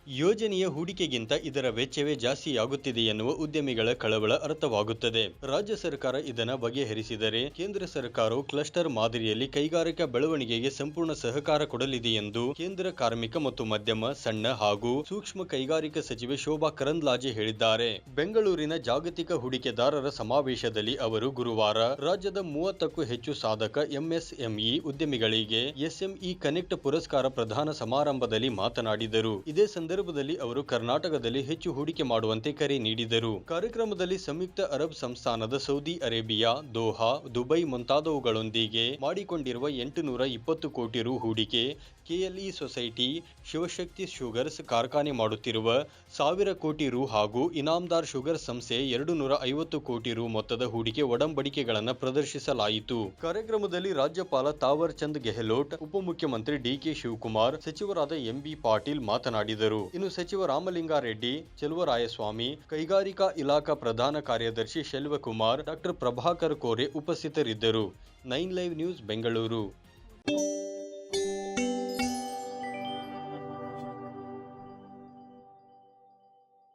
ಯೋಜನೆಯ ಹೂಡಿಕೆಗಿಂತ ಇದರ ವೆಚ್ಚವೇ ಜಾಸ್ತಿಯಾಗುತ್ತಿದೆ ಎನ್ನುವ ಉದ್ಯಮಿಗಳ ಕಳವಳ ಅರ್ಥವಾಗುತ್ತದೆ. ರಾಜ್ಯ ಸರ್ಕಾರ ಇದನ್ನು ಬಗೆಹರಿಸಿದರೆ ಕೇಂದ್ರ ಸರ್ಕಾರವು ಕ್ಲಸ್ಟರ್ ಮಾದರಿಯಲ್ಲಿ ಕೈಗಾರಿಕಾ ಬೆಳವಣಿಗೆಗೆ ಸಂಪೂರ್ಣ ಸಹಕಾರ ಕೊಡಲಿದೆ ಎಂದು ಕೇಂದ್ರ ಕಾರ್ಮಿಕ ಮತ್ತು ಮಧ್ಯಮ, ಸಣ್ಣ ಹಾಗೂ ಸೂಕ್ಷ್ಮ ಕೈಗಾರಿಕಾ ಸಚಿವೆ ಶೋಭಾ ಕರಂದ್ಲಾಜೆ ಹೇಳಿದ್ದಾರೆ. ಬೆಂಗಳೂರಿನ ಜಾಗತಿಕ ಹೂಡಿಕೆದಾರರ ಸಮಾವೇಶದಲ್ಲಿ ಅವರು ಗುರುವಾರ ರಾಜ್ಯದ 30ಕ್ಕೂ ಹೆಚ್ಚು ಸಾಧಕ ಎಂಎಸ್ಎಂಇ ಉದ್ಯಮಿಗಳಿಗೆ ಎಸ್ಎಂಇ ಕನೆಕ್ಟ್ ಪುರಸ್ಕಾರ ಪ್ರದಾನ ಸಮಾರಂಭದಲ್ಲಿ ಮಾತನಾಡಿದರು. ಇದೇ ಸಂದರ್ಭದಲ್ಲಿ ಅವರು ಕರ್ನಾಟಕದಲ್ಲಿ ಹೆಚ್ಚು ಹೂಡಿಕೆ ಮಾಡುವಂತೆ ಕರೆ ನೀಡಿದರು. ಕಾರ್ಯಕ್ರಮದಲ್ಲಿ ಸಂಯುಕ್ತ ಅರಬ್ ಸಂಸ್ಥಾನದ ಸೌದಿ ಅರೇಬಿಯಾ, ದೋಹಾ, ದುಬೈ ಮುಂತಾದವುಗಳೊಂದಿಗೆ ಮಾಡಿಕೊಂಡಿರುವ 820 ಕೋಟಿ ರು ಹೂಡಿಕೆ, ಕೆಎಲ್ಇ ಸೊಸೈಟಿ, ಶಿವಶಕ್ತಿ ಶುಗರ್ಸ್ ಕಾರ್ಖಾನೆ ಮಾಡುತ್ತಿರುವ 1000 ಕೋಟಿ ರು ಹಾಗೂ ಇನಾಮದಾರ್ ಶುಗರ್ ಸಂಸ್ಥೆ 250 ಕೋಟಿ ರು ಮೊತ್ತದ ಹೂಡಿಕೆ ಒಡಂಬಡಿಕೆಗಳನ್ನು ಪ್ರದರ್ಶಿಸಲಾಯಿತು. ಕಾರ್ಯಕ್ರಮದಲ್ಲಿ ರಾಜ್ಯಪಾಲ ತಾವರ್ ಚಂದ್ ಗೆಹ್ಲೋಟ್, ಉಪಮುಖ್ಯಮಂತ್ರಿ ಡಿಕೆ ಶಿವಕುಮಾರ್, ಸಚಿವರಾದ ಎಂಬಿ ಪಾಟೀಲ್ ಮಾತನಾಡಿದರು. ಇನ್ನು ಸಚಿವ ರಾಮಲಿಂಗಾರೆಡ್ಡಿ, ಚೆಲುವರಾಯಸ್ವಾಮಿ, ಕೈಗಾರಿಕಾ ಇಲಾಖಾ ಪ್ರಧಾನ ಕಾರ್ಯದರ್ಶಿ ಶೆಲ್ವಕುಮಾರ್, ಡಾ ಪ್ರಭಾಕರ್ ಕೋರೆ ಉಪಸ್ಥಿತರಿದ್ದರು. 9 ಲೈವ್ ನ್ಯೂಸ್ ಬೆಂಗಳೂರು.